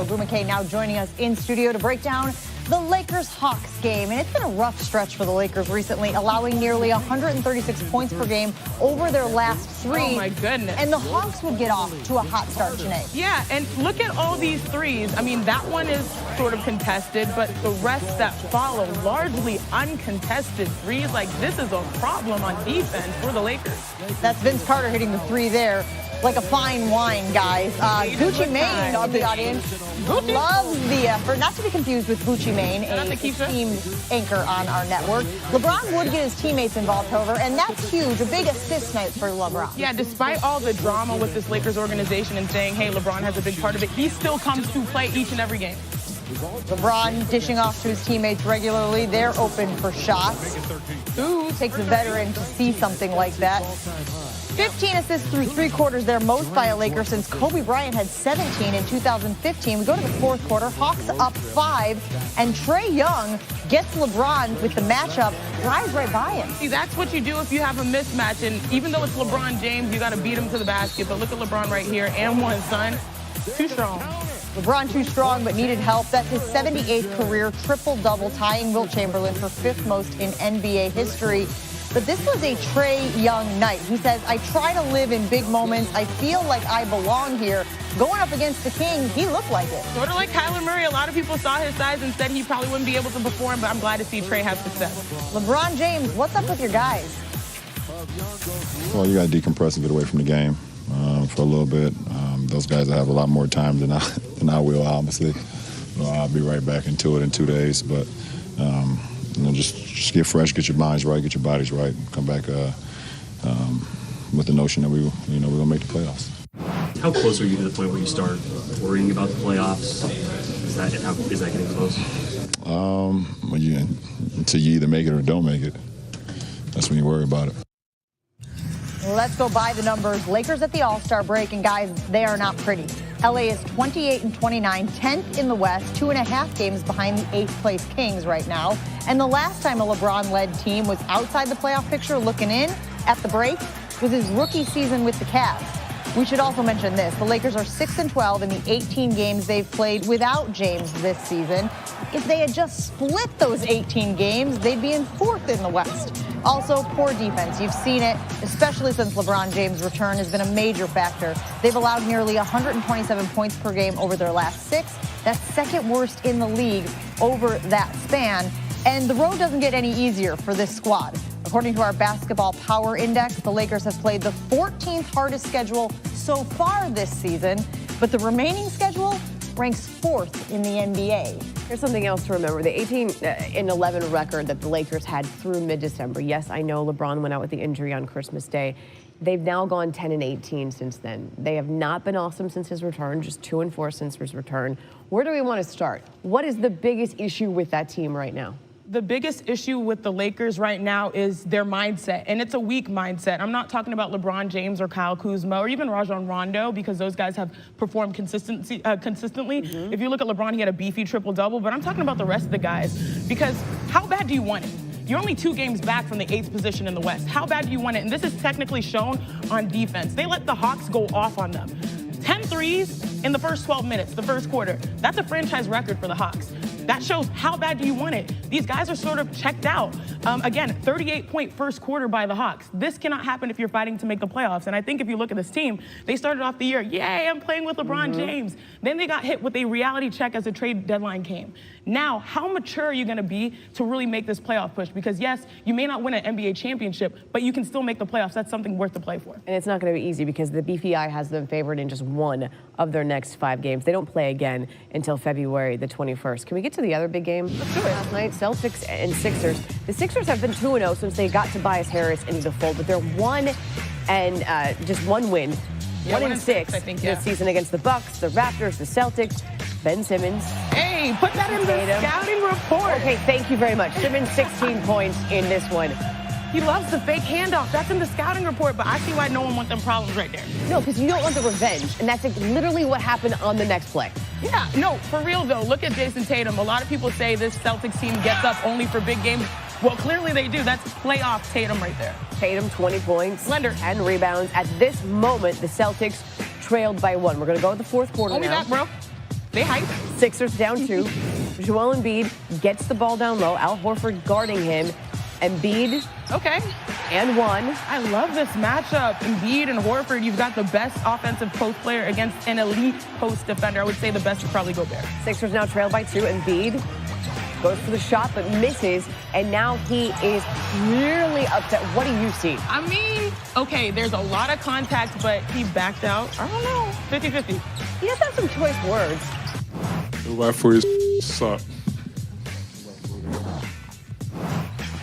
Drew McKay now joining us in studio to break down the Lakers-Hawks game. And it's been a rough stretch for the Lakers recently, allowing nearly 136 points per game over their last three. Oh, my goodness. And the Hawks would get off to a hot start tonight. Yeah, and look at all these threes. I mean, that one is sort of contested, but the rest that follow, largely uncontested threes. Like, this is a problem on defense for the Lakers. That's Vince Carter hitting the three there. Like a fine wine, guys. Gucci Mane of the audience loves the effort. Not to be confused with Gucci Mane, a team anchor on our network. LeBron would get his teammates involved, however, and that's huge. A big assist night for LeBron. Yeah, despite all the drama with this Lakers organization and saying, hey, LeBron has a big part of it, he still comes to play each and every game. LeBron dishing off to his teammates regularly. They're open for shots. Ooh, takes a veteran to see something like that. 15 assists through three quarters, their most by a Laker since Kobe Bryant had 17 in 2015. We go to the fourth quarter, Hawks up 5, and Trae Young gets LeBron with the matchup, drives right by him. See, that's what you do if you have a mismatch, and even though it's LeBron James, you got to beat him to the basket. But look at LeBron right here, and one, son. Too strong. LeBron too strong, but needed help. That's his 78th career triple-double, tying Wilt Chamberlain for 5th most in NBA history. But this was a Trae Young night. He says, I try to live in big moments. I feel like I belong here. Going up against the King, he looked like it. Sort of like Kyler Murray. A lot of people saw his size and said he probably wouldn't be able to perform, but I'm glad to see Trae have success. LeBron James, what's up with your guys? Well, you got to decompress and get away from the game for a little bit. Those guys have a lot more time than I will, obviously. I'll be right back into it in 2 days, but just get fresh, get your minds right, get your bodies right, come back with the notion that we're gonna make the playoffs. How close are you to the point where you start worrying about the playoffs? Is that getting close? Until you either make it or don't make it, that's when you worry about it. Let's go by the numbers. Lakers at the All-Star break, and guys, they are not pretty. LA is 28-29, 10th in the West, 2.5 games behind the 8th place Kings right now. And the last time a LeBron-led team was outside the playoff picture looking in at the break was his rookie season with the Cavs. We should also mention this. The Lakers are 6-12 in the 18 games they've played without James this season. If they had just split those 18 games, they'd be in 4th in the West. Also, poor defense. You've seen it, especially since LeBron James' return has been a major factor. They've allowed nearly 127 points per game over their last 6. That's second worst in the league over that span. And the road doesn't get any easier for this squad. According to our Basketball Power Index, the Lakers have played the 14th hardest schedule so far this season, but the remaining schedule ranks 4th in the NBA. Here's something else to remember. The 18-11 record that the Lakers had through mid-December. Yes, I know LeBron went out with the injury on Christmas Day. They've now gone 10-18 since then. They have not been awesome since his return, just 2-4 since his return. Where do we want to start? What is the biggest issue with that team right now? The biggest issue with the Lakers right now is their mindset, and it's a weak mindset. I'm not talking about LeBron James or Kyle Kuzma or even Rajon Rondo, because those guys have performed consistently. If you look at LeBron, he had a beefy triple-double, but I'm talking about the rest of the guys, because how bad do you want it? You're only 2 games back from the 8th position in the West. How bad do you want it? And this is technically shown on defense. They let the Hawks go off on them. 10 threes in the first 12 minutes, the first quarter. That's a franchise record for the Hawks. That shows how bad do you want it. These guys are sort of checked out. Again, 38-point first quarter by the Hawks. This cannot happen if you're fighting to make the playoffs. And I think if you look at this team, they started off the year, yay, I'm playing with LeBron James. Then they got hit with a reality check as the trade deadline came. Now, how mature are you going to be to really make this playoff push? Because yes, you may not win an NBA championship, but you can still make the playoffs. That's something worth to play for. And it's not going to be easy because the BPI has them favored in just 1 of their next 5 games. They don't play again until February the 21st. Can we get to the other big game? Let's do it. Last night, Celtics and Sixers. The Sixers have been 2-0 since they got Tobias Harris into the fold, but they're 1 and just 1 win. 1-6 I think, this season against the Bucks, the Raptors, the Celtics. Ben Simmons. Hey, put that in the scouting report. Okay, thank you very much. Simmons 16 points in this one. He loves the fake handoff. That's in the scouting report, but I see why no one wants them problems right there. No, because you don't want the revenge, and that's literally what happened on the next play. Yeah, no, for real though, look at Jason Tatum. A lot of people say this Celtics team gets up only for big games. Well, clearly they do. That's playoff Tatum right there. Tatum, 20 points. Slender. 10 rebounds. At this moment, the Celtics trailed by 1. We're going to go to the fourth quarter Hold me now. back, bro. They hype. Sixers down 2. Joel Embiid gets the ball down low. Al Horford guarding him. Embiid. Okay. And 1. I love this matchup. Embiid and Horford, you've got the best offensive post player against an elite post defender. I would say the best would probably go Bears. Sixers now trail by 2. Embiid goes for the shot but misses, and now he is really upset. What do you see? I mean, okay, there's a lot of contact, but he backed out. I don't know, 50-50. He does have some choice words. Everybody for his suck.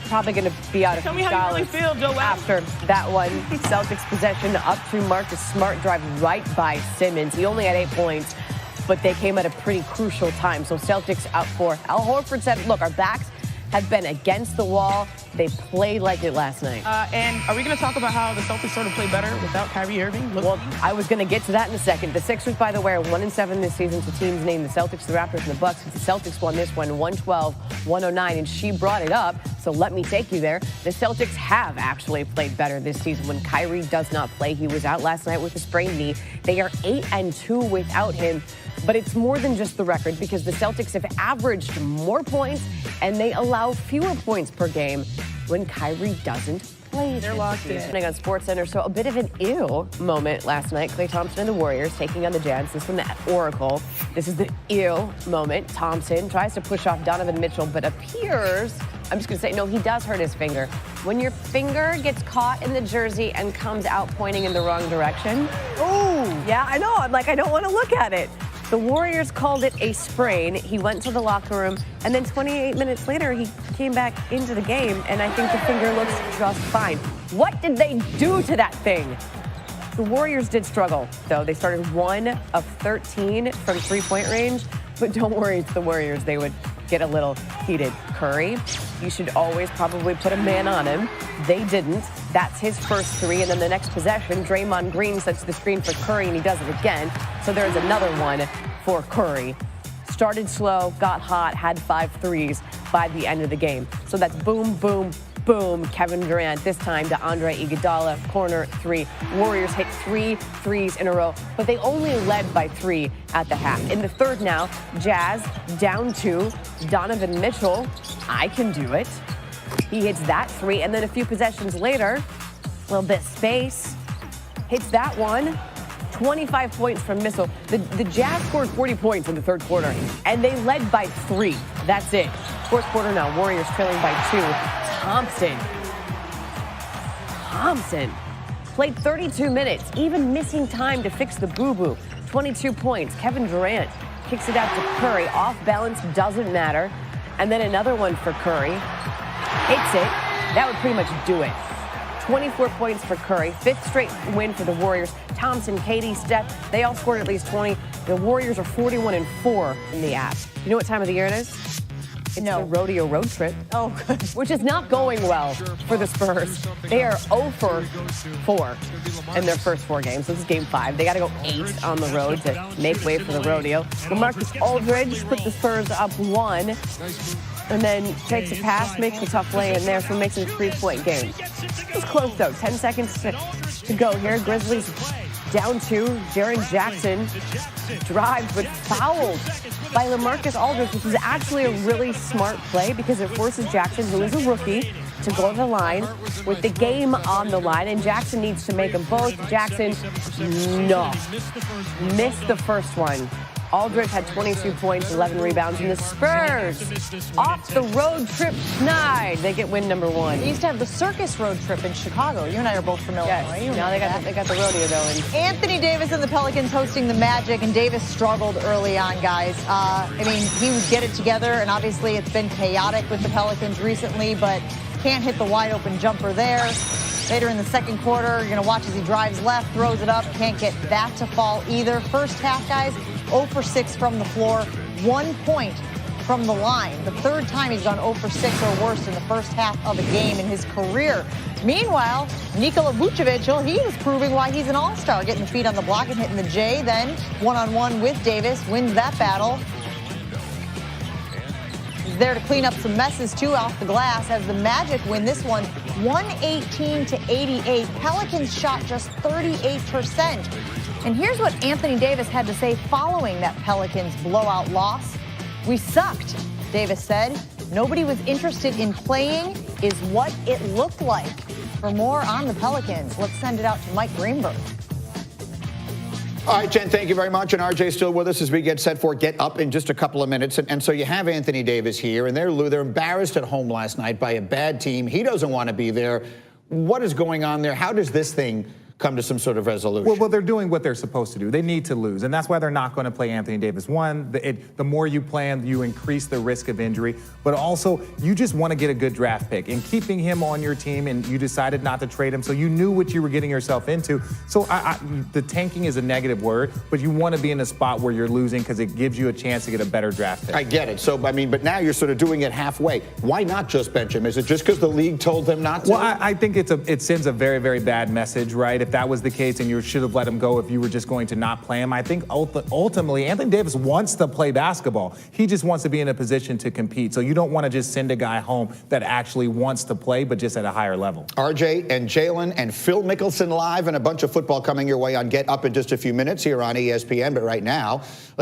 Probably going to be out of Tell me how you really feel, Joel. after that one. Celtics possession up to Marcus Smart, drive right by Simmons. He only had 8 points, but they came at a pretty crucial time. So Celtics up 4. Al Horford said, look, our backs have been against the wall. They played like it last night. And are we going to talk about how the Celtics sort of play better without Kyrie Irving? Well, I was going to get to that in a second. The Sixers, by the way, are 1-7 this season to teams named the Celtics, the Raptors, and the Bucks. The Celtics won this one 112-109, and she brought it up, so let me take you there. The Celtics have actually played better this season when Kyrie does not play. He was out last night with a sprained knee. They are 8-2 without him. But it's more than just the record because the Celtics have averaged more points and they allow fewer points per game when Kyrie doesn't play. They're locked in. On SportsCenter, so a bit of an ew moment last night. Klay Thompson and the Warriors taking on the Jazz. This from the Oracle. This is the ew moment. Thompson tries to push off Donovan Mitchell, but appears, I'm just going to say, no, he does hurt his finger. When your finger gets caught in the jersey and comes out pointing in the wrong direction. Oh, yeah, I know. I'm like, I don't want to look at it. The Warriors called it a sprain. He went to the locker room, and then 28 minutes later, he came back into the game, and I think the finger looks just fine. What did they do to that thing? The Warriors did struggle, though. They started 1 of 13 from three-point range, but don't worry, it's the Warriors. They would get a little heated. Curry, you should always probably put a man on him. They didn't. That's his first 3, and then the next possession, Draymond Green sets the screen for Curry, and he does it again. So there's another one for Curry. Started slow, got hot, had 5 threes by the end of the game. So that's boom, boom, boom. Kevin Durant, this time to Andre Iguodala, corner 3. Warriors hit 3 threes in a row, but they only led by 3 at the half. In the third now, Jazz down 2. Donovan Mitchell, I can do it. He hits that 3, and then a few possessions later, a little bit space, hits that one. 25 points from Mitchell. The Jazz scored 40 points in the third quarter, and they led by 3. That's it. Fourth quarter now, Warriors trailing by 2. Thompson played 32 minutes, even missing time to fix the boo-boo. 22 points. Kevin Durant kicks it out to Curry. Off balance, doesn't matter. And then another one for Curry. Hits it. That would pretty much do it. 24 points for Curry. 5th straight win for the Warriors. Thompson, Katie, Steph, they all scored at least 20. The Warriors are 41-4 in the app. You know what time of the year it is? It's the rodeo road trip. Oh, good. Which is not going well for the Spurs. They are 0 for 4 in their first 4 games. This is game 5. They got to go 8 on the road to make way for the rodeo. LaMarcus Aldridge put the Spurs up 1. And then takes a pass, makes a tough lay in there, so makes it a 3-point game. It was close, though. 10 seconds to go here. Grizzlies down 2. Jaren Jackson drives, but fouled by LaMarcus Aldridge, which is actually a really smart play because it forces Jackson, who is a rookie, to go to the line with the game on the line, and Jackson needs to make them both. Jackson, no. Missed the first one. Aldridge had 22 points, 11 rebounds, and the Spurs off the road trip tonight. They get win number 1. They used to have the circus road trip in Chicago. You and I are both from Illinois. Yes. Now they got the rodeo going. Anthony Davis and the Pelicans hosting the Magic, and Davis struggled early on, guys. I mean, he would get it together, and obviously it's been chaotic with the Pelicans recently, but can't hit the wide-open jumper there. Later in the second quarter, you're going to watch as he drives left, throws it up, can't get that to fall either. First half, guys, 0 for 6 from the floor, 1 point from the line. The third time he's gone 0 for 6 or worse in the first half of a game in his career. Meanwhile, Nikola Vucevic, he was proving why he's an all-star, getting the feet on the block and hitting the J, then one-on-one with Davis, wins that battle. He's there to clean up some messes, too, off the glass as the Magic win this one 118-88. Pelicans shot just 38%. And here's what Anthony Davis had to say following that Pelicans blowout loss. "We sucked," Davis said. "Nobody was interested in playing is what it looked like." For more on the Pelicans, let's send it out to Mike Greenberg. All right, Jen, thank you very much. And RJ's still with us as we get set for Get Up in just a couple of minutes. And so you have Anthony Davis here, and they're embarrassed at home last night by a bad team. He doesn't want to be there. What is going on there? How does this thing come to some sort of resolution? Well, they're doing what they're supposed to do. They need to lose, and that's why they're not going to play Anthony Davis. One, the more you plan, you increase the risk of injury, but also you just want to get a good draft pick. And keeping him on your team, and you decided not to trade him, so you knew what you were getting yourself into. So the tanking is a negative word, but you want to be in a spot where you're losing because it gives you a chance to get a better draft pick. I get it. So, I mean, but now you're sort of doing it halfway. Why not just bench him? Is it just because the league told them not to? Well, I think it sends a very, very bad message, right? If that was the case, and you should have let him go if you were just going to not play him. I think ultimately Anthony Davis wants to play basketball. He just wants to be in a position to compete. So you don't want to just send a guy home that actually wants to play, but just at a higher level. RJ and Jalen and Phil Mickelson live, and a bunch of football coming your way on Get Up in just a few minutes here on ESPN. But right now, let's